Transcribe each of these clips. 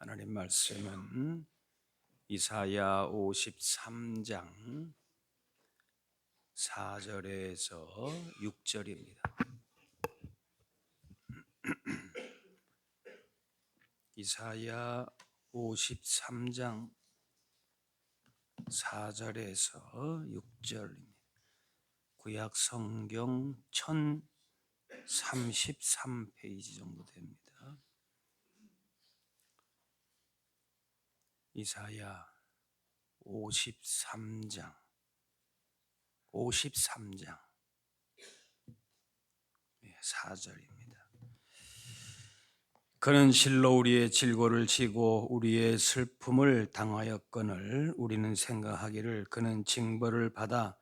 하나님 말씀은 이사야 53장 4절에서 6절입니다. 이사야 53장 4절에서 6절입니다. 구약 성경 1033페이지 정도 됩니다. 이사야 53장 4절입니다. 그는 실로 우리의 질고를 지고 우리의 슬픔을 당하였거늘 우리는 생각하기를 그는 징벌을 받아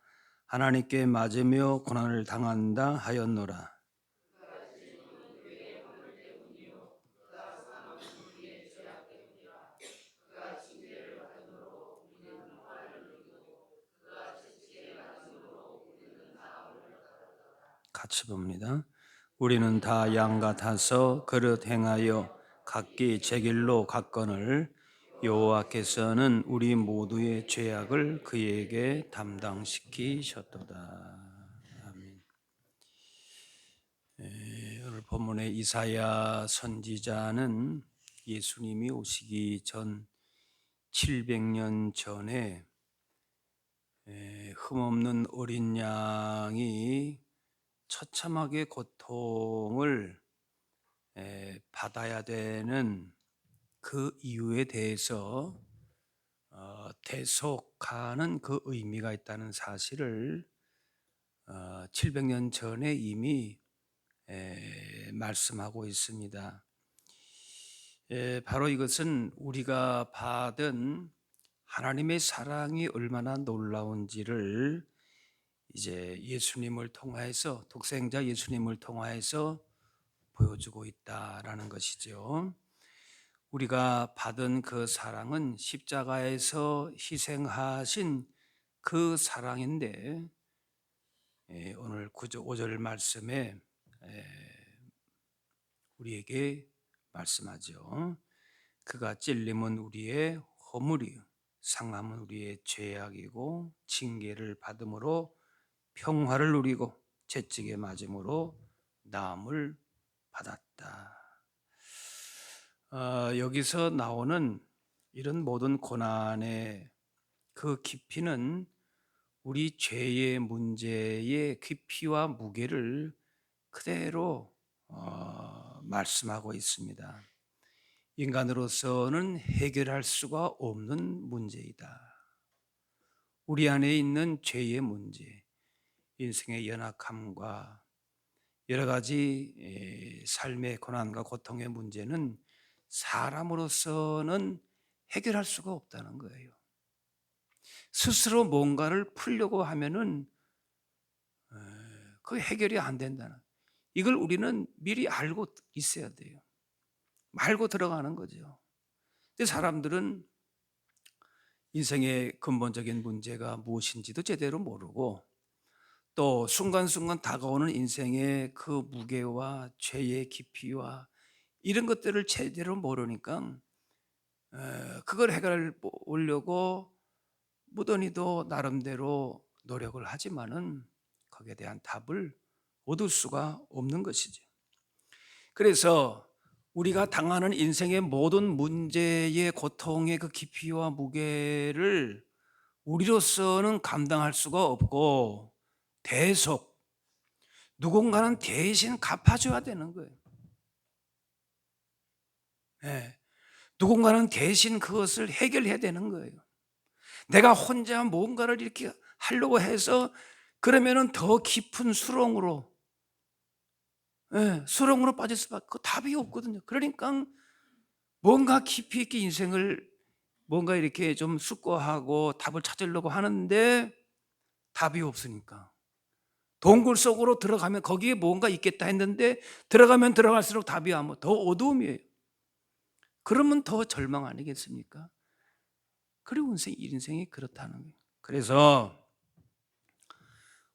하나님께 맞으며 고난을 당한다 하였노라. 같이 봅니다. 우리는 다 양 같아서 그릇 행하여 각기 제 길로 갔거늘 여호와께서는 우리 모두의 죄악을 그에게 담당시키셨도다. 아멘. 오늘 본문의 이사야 선지자는 예수님이 오시기 전 700년 전에 흠없는 어린 양이 처참하게 고통을 받아야 되는 그 이유에 대해서 대속하는 그 의미가 있다는 사실을 700년 전에 이미 말씀하고 있습니다. 바로 이것은 우리가 받은 하나님의 사랑이 얼마나 놀라운지를 이제 예수님을 통하여서 독생자 예수님을 통하여서 보여주고 있다라는 것이죠. 우리가 받은 그 사랑은 십자가에서 희생하신 그 사랑인데 오늘 5절 말씀에 우리에게 말씀하죠. 그가 찔림은 우리의 허물이요 상함은 우리의 죄악이고 징계를 받음으로 평화를 누리고 채찍에 맞음으로 나음을 받았다. 여기서 나오는 이런 모든 고난의 그 깊이는 우리 죄의 문제의 깊이와 무게를 그대로 말씀하고 있습니다. 인간으로서는 해결할 수가 없는 문제이다. 우리 안에 있는 죄의 문제, 인생의 연약함과 여러 가지 삶의 고난과 고통의 문제는 사람으로서는 해결할 수가 없다는 거예요. 스스로 뭔가를 풀려고 하면은 그 해결이 안 된다는, 이걸 우리는 미리 알고 있어야 돼요. 말고 들어가는 거죠. 근데 사람들은 인생의 근본적인 문제가 무엇인지도 제대로 모르고 또 순간순간 다가오는 인생의 그 무게와 죄의 깊이와 이런 것들을 제대로 모르니까 그걸 해결하려고 무던히도 나름대로 노력을 하지만은 거기에 대한 답을 얻을 수가 없는 것이죠. 그래서 우리가 당하는 인생의 모든 문제의 고통의 그 깊이와 무게를 우리로서는 감당할 수가 없고 대속, 누군가는 대신 갚아줘야 되는 거예요. 네. 누군가는 대신 그것을 해결해야 되는 거예요. 내가 혼자 뭔가를 이렇게 하려고 해서 그러면은 더 깊은 수렁으로, 수렁으로 빠질 수밖에 답이 없거든요. 그러니까 뭔가 깊이 있게 인생을 뭔가 이렇게 좀 숙고하고 답을 찾으려고 하는데 답이 없으니까 동굴 속으로 들어가면 거기에 뭔가 있겠다 했는데 들어가면 들어갈수록 답이 안 오면 더 어두움이에요. 그러면 더 절망 아니겠습니까? 그리고 인생이 그렇다는 거예요. 그래서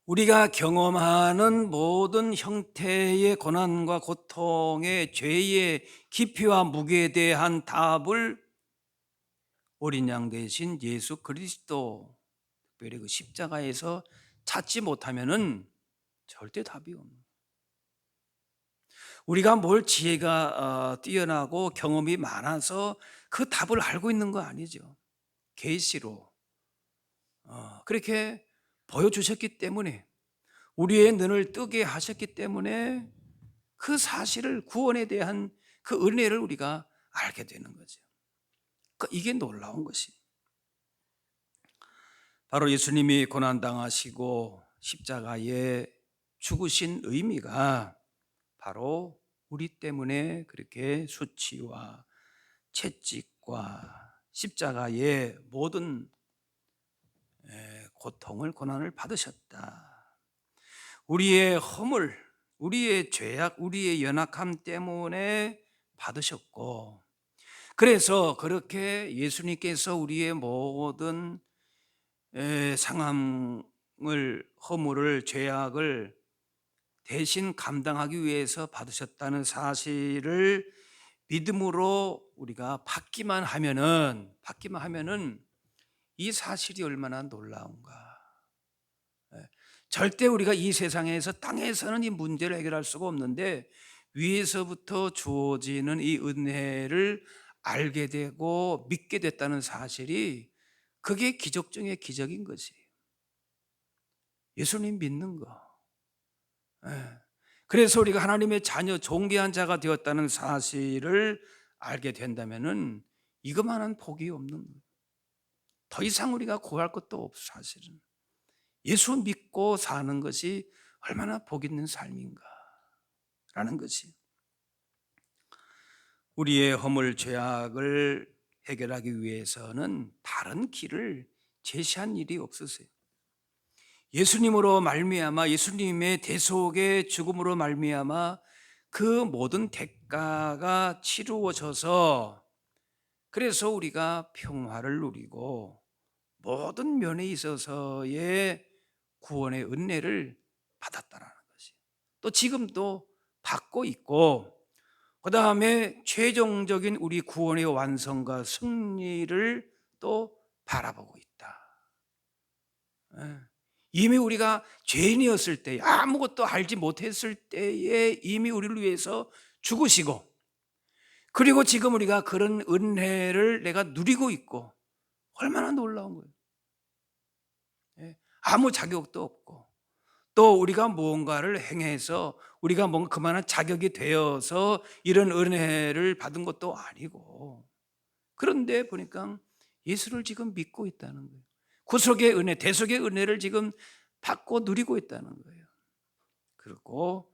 우리가 경험하는 모든 형태의 고난과 고통의 죄의 깊이와 무게에 대한 답을 어린 양 대신 예수 그리스도, 특별히 그 십자가에서 찾지 못하면은 절대 답이 없는 거예요. 우리가 뭘 지혜가 뛰어나고 경험이 많아서 그 답을 알고 있는 거 아니죠. 계시로 그렇게 보여주셨기 때문에, 우리의 눈을 뜨게 하셨기 때문에 그 사실을, 구원에 대한 그 은혜를 우리가 알게 되는 거죠. 이게 놀라운 것이, 바로 예수님이 고난당하시고 십자가에 죽으신 의미가 바로 우리 때문에 그렇게 수치와 채찍과 십자가의 모든 고통을, 고난을 받으셨다. 우리의 허물, 우리의 죄악, 우리의 연약함 때문에 받으셨고, 그래서 그렇게 예수님께서 우리의 모든 상함을, 허물을, 죄악을 대신 감당하기 위해서 받으셨다는 사실을 믿음으로 우리가 받기만 하면은 이 사실이 얼마나 놀라운가. 절대 우리가 이 세상에서, 땅에서는 이 문제를 해결할 수가 없는데 위에서부터 주어지는 이 은혜를 알게 되고 믿게 됐다는 사실이, 그게 기적 중에 기적인 거지. 예수님 믿는 거. 그래서 우리가 하나님의 자녀, 존귀한 자가 되었다는 사실을 알게 된다면은 이것만한 복이 없는 거예요. 더 이상 우리가 구할 것도 없어. 사실은 예수 믿고 사는 것이 얼마나 복 있는 삶인가라는 것이, 우리의 허물 죄악을 해결하기 위해서는 다른 길을 제시한 일이 없으세요. 예수님으로 말미암아, 예수님의 대속의 죽음으로 말미암아 그 모든 대가가 치루어져서, 그래서 우리가 평화를 누리고 모든 면에 있어서의 구원의 은혜를 받았다라는 것이, 또 지금도 받고 있고, 그 다음에 최종적인 우리 구원의 완성과 승리를 또 바라보고 있다. 이미 우리가 죄인이었을 때, 아무것도 알지 못했을 때에 이미 우리를 위해서 죽으시고, 그리고 지금 우리가 그런 은혜를 내가 누리고 있고, 얼마나 놀라운 거예요. 아무 자격도 없고, 또 우리가 무언가를 행해서 우리가 뭔가 그만한 자격이 되어서 이런 은혜를 받은 것도 아니고, 그런데 보니까 예수를 지금 믿고 있다는 거예요. 구속의 은혜, 대속의 은혜를 지금 받고 누리고 있다는 거예요. 그리고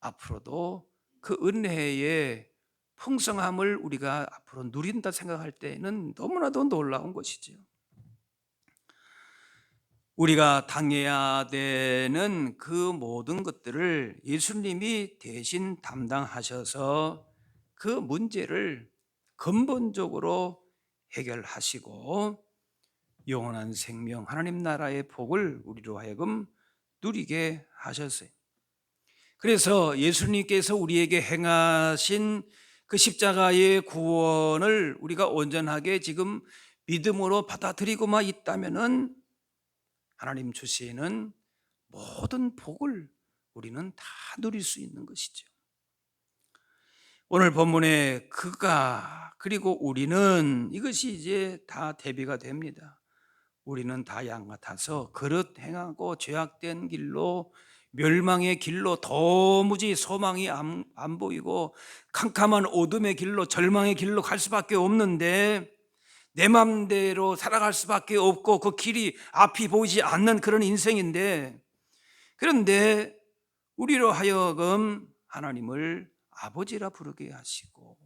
앞으로도 그 은혜의 풍성함을 우리가 앞으로 누린다 생각할 때는 너무나도 놀라운 것이죠. 우리가 당해야 되는 그 모든 것들을 예수님이 대신 담당하셔서 그 문제를 근본적으로 해결하시고 영원한 생명, 하나님 나라의 복을 우리로 하여금 누리게 하셨어요. 그래서 예수님께서 우리에게 행하신 그 십자가의 구원을 우리가 온전하게 지금 믿음으로 받아들이고만 있다면은 하나님 주시는 모든 복을 우리는 다 누릴 수 있는 것이죠. 오늘 본문에 그가, 그리고 우리는, 이것이 이제 다 대비가 됩니다. 우리는 다 양 같아서 그릇 행하고 죄악된 길로, 멸망의 길로, 도무지 소망이 안 보이고 캄캄한 어둠의 길로, 절망의 길로 갈 수밖에 없는데, 내 맘대로 살아갈 수밖에 없고 그 길이 앞이 보이지 않는 그런 인생인데, 그런데 우리로 하여금 하나님을 아버지라 부르게 하시고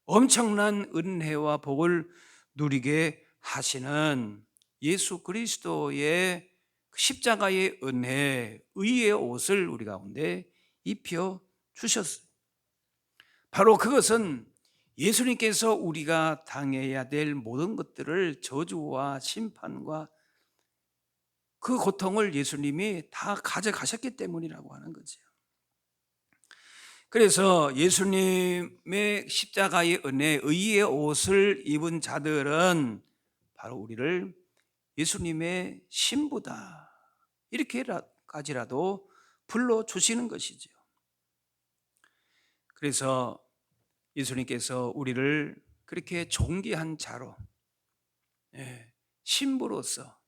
엄청난 은혜와 복을 누리게 하시는 예수 그리스도의 십자가의 은혜, 의의 옷을 우리 가운데 입혀 주셨어요. 바로 그것은 예수님께서 우리가 당해야 될 모든 것들을, 저주와 심판과 그 고통을 예수님이 다 가져가셨기 때문이라고 하는 거죠. 그래서 예수님의 십자가의 은혜, 의의 옷을 입은 자들은 바로 우리를 예수님의 신부다, 이렇게까지라도 불러주시는 것이죠. 그래서 예수님께서 우리를 그렇게 존귀한 자로, 신부로서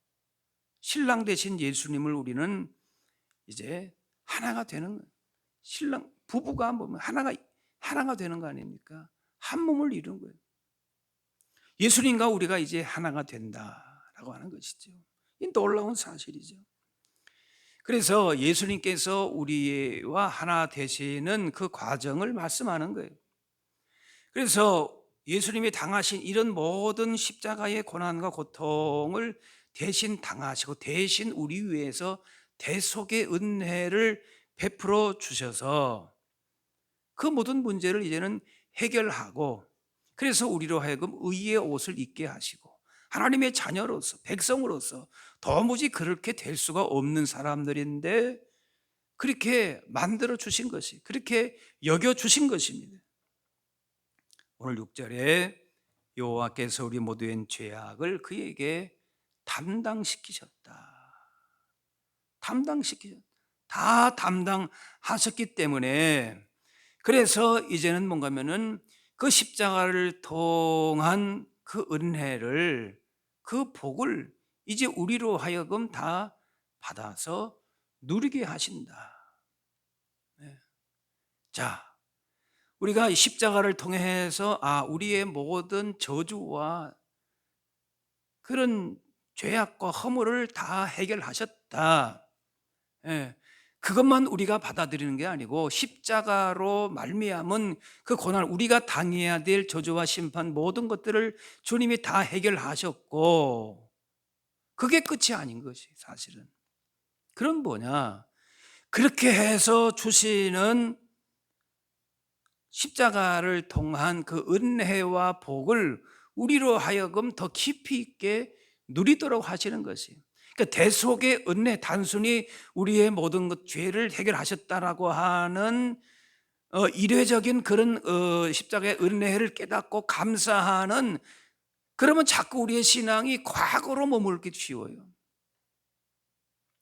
신랑 되신 예수님을 우리는 이제 하나가 되는, 신랑 부부가 보면 하나가 되는 거 아닙니까? 한 몸을 이룬 거예요. 예수님과 우리가 이제 하나가 된다라고 하는 것이죠. 이 놀라운 사실이죠. 그래서 예수님께서 우리와 하나 되시는 그 과정을 말씀하는 거예요. 그래서 예수님이 당하신 이런 모든 십자가의 고난과 고통을 대신 당하시고 대신 우리 위해서 대속의 은혜를 베풀어 주셔서 그 모든 문제를 이제는 해결하고, 그래서 우리로 하여금 의의 옷을 입게 하시고, 하나님의 자녀로서, 백성으로서 도무지 그렇게 될 수가 없는 사람들인데 그렇게 만들어 주신 것이, 그렇게 여겨 주신 것입니다. 오늘 6절에 여호와께서 우리 모두의 죄악을 그에게 담당시키셨다. 다 담당하셨기 때문에, 그래서 이제는 뭔가면은 그 십자가를 통한 그 은혜를, 그 복을 이제 우리로 하여금 다 받아서 누리게 하신다. 네. 자, 우리가 십자가를 통해서 우리의 모든 저주와 그런 죄악과 허물을 다 해결하셨다. 예. 그것만 우리가 받아들이는 게 아니고 십자가로 말미암은 그 고난, 우리가 당해야 될 저주와 심판 모든 것들을 주님이 다 해결하셨고, 그게 끝이 아닌 것이 사실은. 그럼 뭐냐? 그렇게 해서 주시는 십자가를 통한 그 은혜와 복을 우리로 하여금 더 깊이 있게 누리도록 하시는 것이에요. 그러니까 대속의 은혜, 단순히 우리의 모든 것 죄를 해결하셨다라고 하는 이례적인 그런 십자가의 은혜를 깨닫고 감사하는, 그러면 자꾸 우리의 신앙이 과거로 머물기 쉬워요.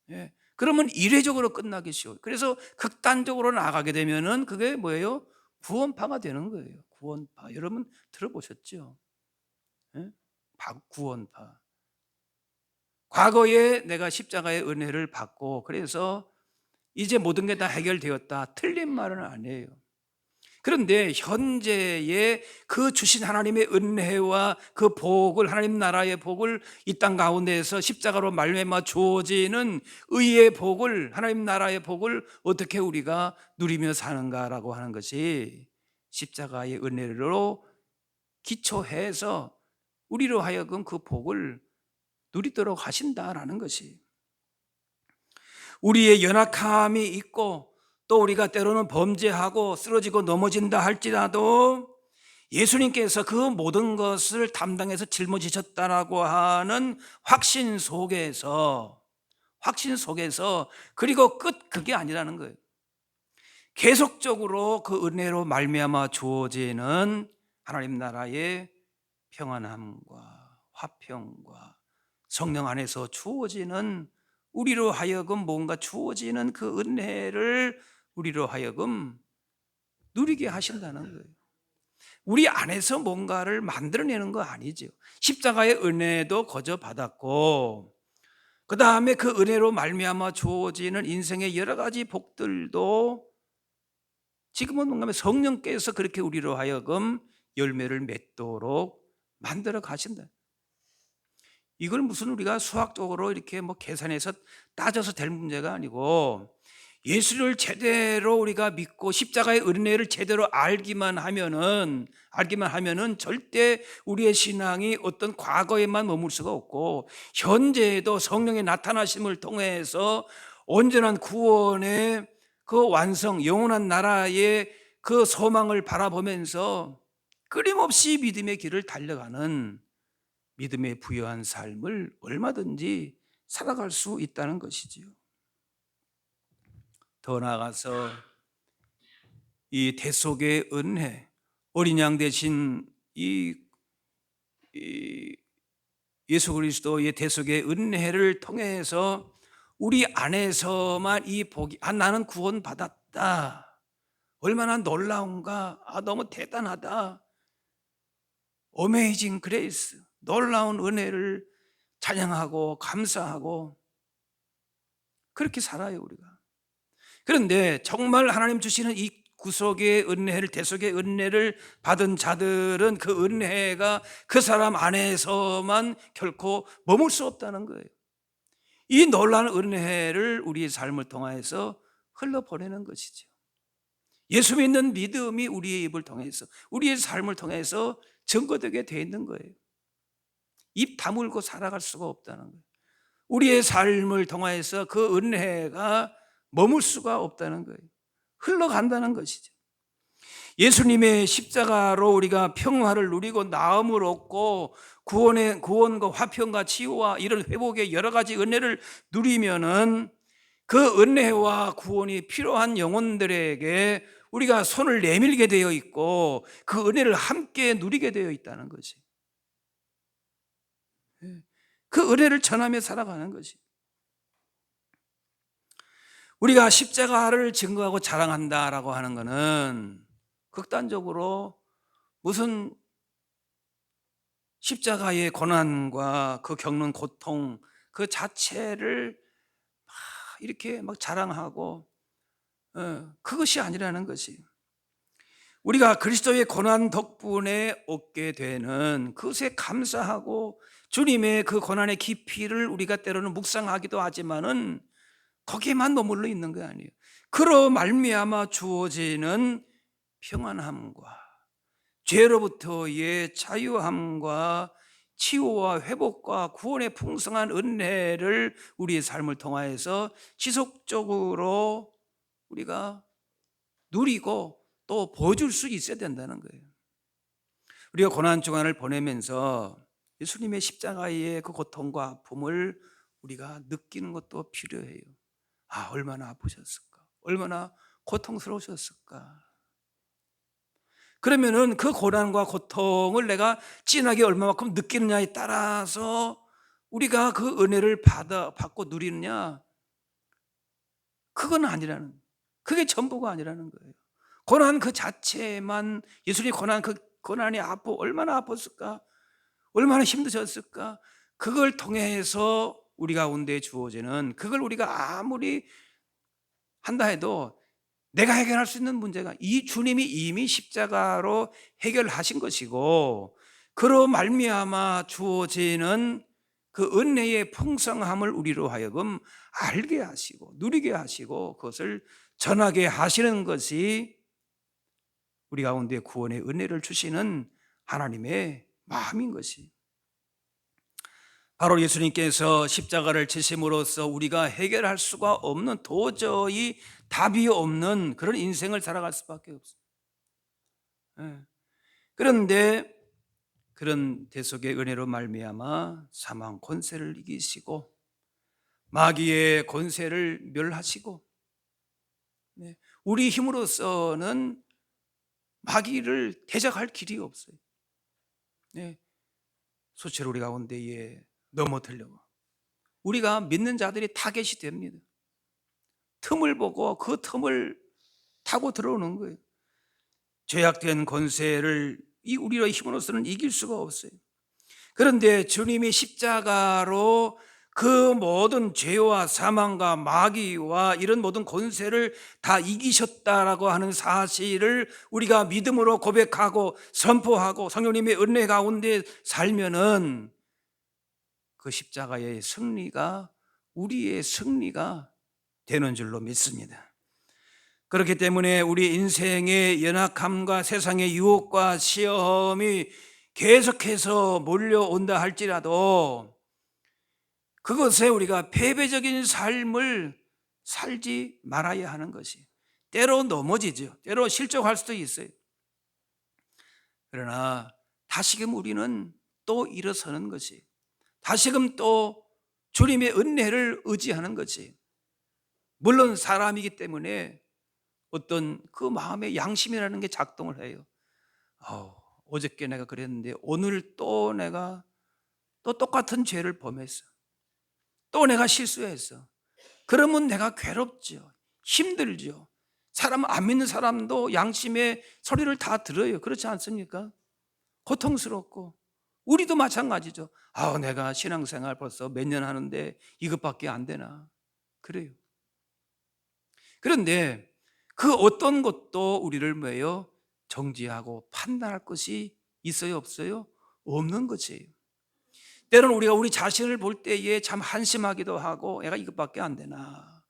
예. 그러면 이례적으로 끝나기 쉬워요. 그래서 극단적으로 나가게 되면은 그게 뭐예요? 구원파가 되는 거예요. 구원파. 여러분 들어보셨죠? 예? 구원파. 과거에 내가 십자가의 은혜를 받고 그래서 이제 모든 게 다 해결되었다, 틀린 말은 아니에요. 그런데 현재의 그 주신 하나님의 은혜와 그 복을, 하나님 나라의 복을 이 땅 가운데에서 십자가로 말미암아 주어지는 의의 복을, 하나님 나라의 복을 어떻게 우리가 누리며 사는가라고 하는 것이 십자가의 은혜로 기초해서 우리로 하여금 그 복을 누리도록 하신다라는 것이, 우리의 연약함이 있고 또 우리가 때로는 범죄하고 쓰러지고 넘어진다 할지라도 예수님께서 그 모든 것을 담당해서 짊어지셨다라고 하는 확신 속에서 그리고 그게 아니라는 거예요. 계속적으로 그 은혜로 말미암아 주어지는 하나님 나라의 평안함과 화평과 성령 안에서 주어지는, 우리로 하여금 뭔가 주어지는 그 은혜를 우리로 하여금 누리게 하신다는 거예요. 우리 안에서 뭔가를 만들어내는 거 아니죠. 십자가의 은혜도 거저 받았고, 그 다음에 그 은혜로 말미암아 주어지는 인생의 여러 가지 복들도 지금은 뭔가 성령께서 그렇게 우리로 하여금 열매를 맺도록 만들어 가신다. 이걸 무슨 우리가 수학적으로 이렇게 계산해서 따져서 될 문제가 아니고, 예수를 제대로 우리가 믿고 십자가의 은혜를 제대로 알기만 하면은 절대 우리의 신앙이 어떤 과거에만 머물 수가 없고, 현재에도 성령의 나타나심을 통해서 온전한 구원의 그 완성, 영원한 나라의 그 소망을 바라보면서 끊임없이 믿음의 길을 달려가는, 믿음에 부여한 삶을 얼마든지 살아갈 수 있다는 것이지요. 더 나아가서 이 대속의 은혜, 어린 양 대신 이 예수 그리스도의 대속의 은혜를 통해서 우리 안에서만 이 복이, 나는 구원받았다, 얼마나 놀라운가, 너무 대단하다, 어메이징 그레이스, 놀라운 은혜를 찬양하고 감사하고 그렇게 살아요 우리가. 그런데 정말 하나님 주시는 이 구속의 은혜를, 대속의 은혜를 받은 자들은 그 은혜가 그 사람 안에서만 결코 머물 수 없다는 거예요. 이 놀라운 은혜를 우리의 삶을 통해서 흘러보내는 것이죠. 예수 믿는 믿음이 우리의 입을 통해서, 우리의 삶을 통해서 증거되게 돼 있는 거예요. 입 다물고 살아갈 수가 없다는 거예요. 우리의 삶을 통해서 그 은혜가 머물 수가 없다는 거예요. 흘러간다는 것이죠. 예수님의 십자가로 우리가 평화를 누리고 나음을 얻고 구원과 화평과 치유와 이런 회복의 여러 가지 은혜를 누리면은 그 은혜와 구원이 필요한 영혼들에게 우리가 손을 내밀게 되어 있고 그 은혜를 함께 누리게 되어 있다는 것이, 그 은혜를 전하며 살아가는 것이. 우리가 십자가를 증거하고 자랑한다라고 하는 것은 극단적으로 무슨 십자가의 고난과 그 겪는 고통 그 자체를 막 이렇게 막 자랑하고 그것이 아니라는 것이, 우리가 그리스도의 고난 덕분에 얻게 되는 그것에 감사하고 주님의 그 고난의 깊이를 우리가 때로는 묵상하기도 하지만은 거기에만 머물러 있는 게 아니에요. 그로 말미암아 주어지는 평안함과 죄로부터의 자유함과 치유와 회복과 구원의 풍성한 은혜를 우리의 삶을 통하여서 지속적으로 우리가 누리고 또 보여줄 수 있어야 된다는 거예요. 우리가 고난 주간을 보내면서 예수님의 십자가의 그 고통과 아픔을 우리가 느끼는 것도 필요해요. 얼마나 아프셨을까, 얼마나 고통스러우셨을까. 그러면은 그 고난과 고통을 내가 진하게 얼마만큼 느끼느냐에 따라서 우리가 그 은혜를 받고 누리느냐, 그건 아니라는, 그게 전부가 아니라는 거예요. 고난 그 자체만, 예수님이 그 고난이 얼마나 아팠을까, 얼마나 힘드셨을까, 그걸 통해서 우리 가운데 주어지는, 그걸 우리가 아무리 한다 해도 내가 해결할 수 있는 문제가, 이 주님이 이미 십자가로 해결하신 것이고 그로 말미암아 주어지는 그 은혜의 풍성함을 우리로 하여금 알게 하시고 누리게 하시고 그것을 전하게 하시는 것이 우리 가운데 구원의 은혜를 주시는 하나님의 마음인 것이, 바로 예수님께서 십자가를 지심으로써 우리가 해결할 수가 없는, 도저히 답이 없는 그런 인생을 살아갈 수밖에 없어요. 그런데 그런 대속의 은혜로 말미암아 사망 권세를 이기시고 마귀의 권세를 멸하시고, 우리 힘으로서는 마귀를 대적할 길이 없어요. 수치로 우리 가운데에 넘어뜨려고 우리가 믿는 자들이 타겟이 됩니다. 틈을 보고 그 틈을 타고 들어오는 거예요. 죄악된 권세를 우리의 힘으로서는 이길 수가 없어요. 그런데 주님이 십자가로 그 모든 죄와 사망과 마귀와 이런 모든 권세를 다 이기셨다라고 하는 사실을 우리가 믿음으로 고백하고 선포하고 성령님의 은혜 가운데 살면은 그 십자가의 승리가 우리의 승리가 되는 줄로 믿습니다. 그렇기 때문에 우리 인생의 연약함과 세상의 유혹과 시험이 계속해서 몰려온다 할지라도 그것에 우리가 패배적인 삶을 살지 말아야 하는 것이, 때로 넘어지죠. 때로 실족할 수도 있어요. 그러나 다시금 우리는 또 일어서는 것이, 다시금 또 주님의 은혜를 의지하는 거지. 물론 사람이기 때문에 어떤 그 마음의 양심이라는 게 작동을 해요. 어저께 내가 그랬는데 오늘 또 내가 또 똑같은 죄를 범했어. 또 내가 실수했어. 그러면 내가 괴롭죠. 힘들죠. 사람 안 믿는 사람도 양심의 소리를 다 들어요. 그렇지 않습니까? 고통스럽고 우리도 마찬가지죠. 내가 신앙생활 벌써 몇 년 하는데 이것밖에 안 되나. 그래요. 그런데 그 어떤 것도 우리를 뭐예요? 정지하고 판단할 것이 있어요, 없어요? 없는 것이에요. 때로는 우리가 우리 자신을 볼 때에 참 한심하기도 하고 내가 이것밖에 안 되나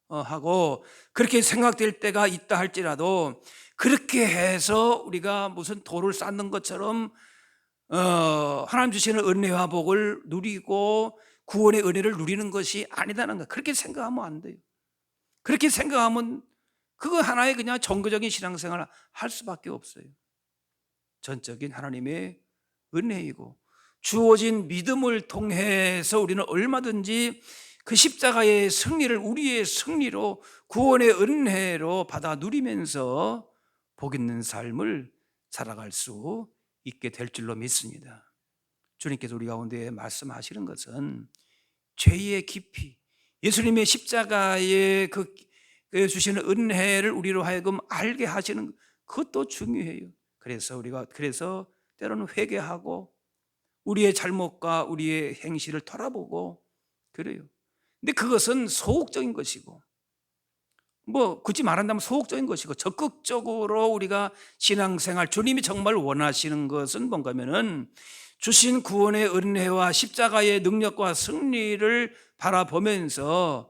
하고 그렇게 생각될 때가 있다 할지라도 그렇게 해서 우리가 무슨 돌을 쌓는 것처럼 하나님 주시는 은혜와 복을 누리고 구원의 은혜를 누리는 것이 아니다는 거, 그렇게 생각하면 안 돼요. 그렇게 생각하면 그거 하나의 그냥 정거적인 신앙생활을 할 수밖에 없어요. 전적인 하나님의 은혜이고 주어진 믿음을 통해서 우리는 얼마든지 그 십자가의 승리를 우리의 승리로 구원의 은혜로 받아 누리면서 복 있는 삶을 살아갈 수 있게 될 줄로 믿습니다. 주님께서 우리 가운데 말씀하시는 것은 죄의 깊이, 예수님의 십자가의 그 주시는 은혜를 우리로 하여금 알게 하시는 그것도 중요해요. 그래서 때로는 회개하고 우리의 잘못과 우리의 행실을 돌아보고 그래요. 근데 그것은 소극적인 것이고 굳이 말한다면 소극적인 것이고 적극적으로 우리가 신앙생활 주님이 정말 원하시는 것은 뭔가 하면은 주신 구원의 은혜와 십자가의 능력과 승리를 바라보면서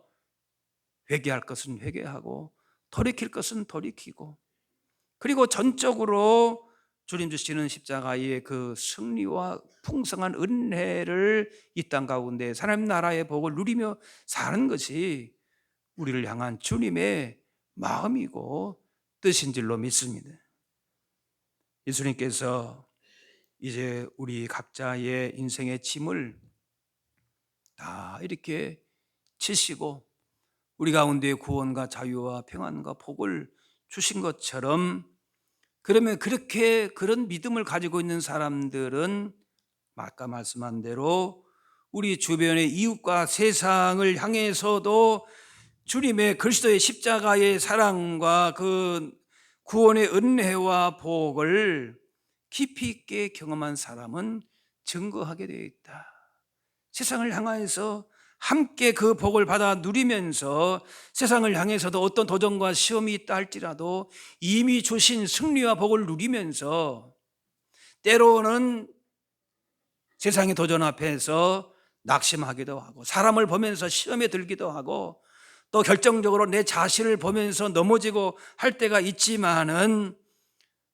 회개할 것은 회개하고 돌이킬 것은 돌이키고 그리고 전적으로 주님 주시는 십자가의 그 승리와 풍성한 은혜를 이 땅 가운데 하나님 나라의 복을 누리며 사는 것이 우리를 향한 주님의 마음이고 뜻인 줄로 믿습니다. 예수님께서 이제 우리 각자의 인생의 짐을 다 이렇게 지시고 우리 가운데 구원과 자유와 평안과 복을 주신 것처럼, 그러면 그런 믿음을 가지고 있는 사람들은 아까 말씀한 대로 우리 주변의 이웃과 세상을 향해서도 주님의 그리스도의 십자가의 사랑과 그 구원의 은혜와 복을 깊이 있게 경험한 사람은 증거하게 되어 있다. 세상을 향해서 함께 그 복을 받아 누리면서 세상을 향해서도 어떤 도전과 시험이 있다 할지라도 이미 주신 승리와 복을 누리면서 때로는 세상의 도전 앞에서 낙심하기도 하고 사람을 보면서 시험에 들기도 하고 또 결정적으로 내 자신을 보면서 넘어지고 할 때가 있지만은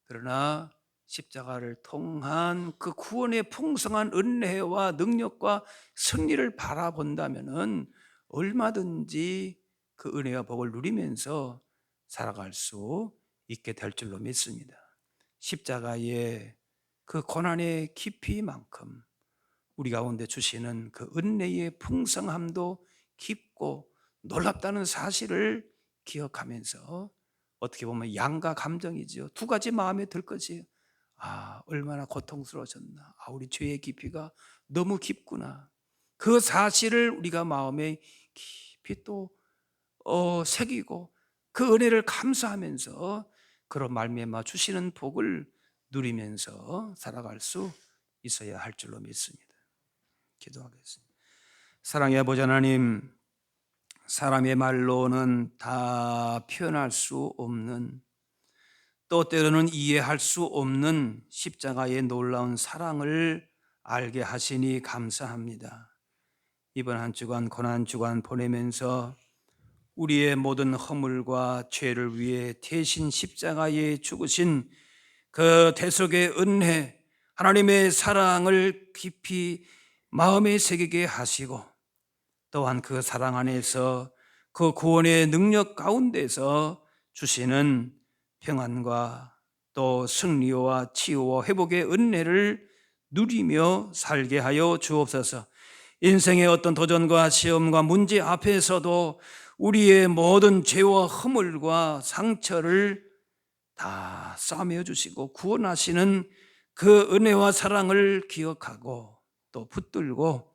그러나 십자가를 통한 그 구원의 풍성한 은혜와 능력과 승리를 바라본다면은 얼마든지 그 은혜와 복을 누리면서 살아갈 수 있게 될 줄로 믿습니다. 십자가의 그 고난의 깊이만큼 우리 가운데 주시는 그 은혜의 풍성함도 깊고 놀랍다는 사실을 기억하면서 어떻게 보면 양가 감정이죠. 두 가지 마음에 들 거지. 얼마나 고통스러워졌나. 우리 죄의 깊이가 너무 깊구나. 그 사실을 우리가 마음에 깊이 또 새기고 그 은혜를 감사하면서 그런 말미암아 주시는 복을 누리면서 살아갈 수 있어야 할 줄로 믿습니다. 기도하겠습니다. 사랑의 아버지 하나님, 사람의 말로는 다 표현할 수 없는, 또 때로는 이해할 수 없는 십자가의 놀라운 사랑을 알게 하시니 감사합니다. 이번 한 주간 고난 주간 보내면서 우리의 모든 허물과 죄를 위해 대신 십자가에 죽으신 그 대속의 은혜, 하나님의 사랑을 깊이 마음에 새기게 하시고 또한 그 사랑 안에서 그 구원의 능력 가운데서 주시는 평안과 또 승리와 치유와 회복의 은혜를 누리며 살게 하여 주옵소서. 인생의 어떤 도전과 시험과 문제 앞에서도 우리의 모든 죄와 허물과 상처를 다 싸매어 주시고 구원하시는 그 은혜와 사랑을 기억하고 또 붙들고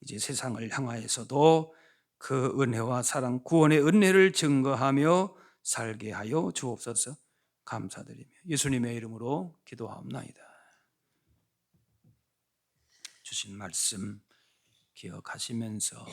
이제 세상을 향하여서도 그 은혜와 사랑, 구원의 은혜를 증거하며 살게 하여 주옵소서. 감사드리며 예수님의 이름으로 기도하옵나이다. 주신 말씀 기억하시면서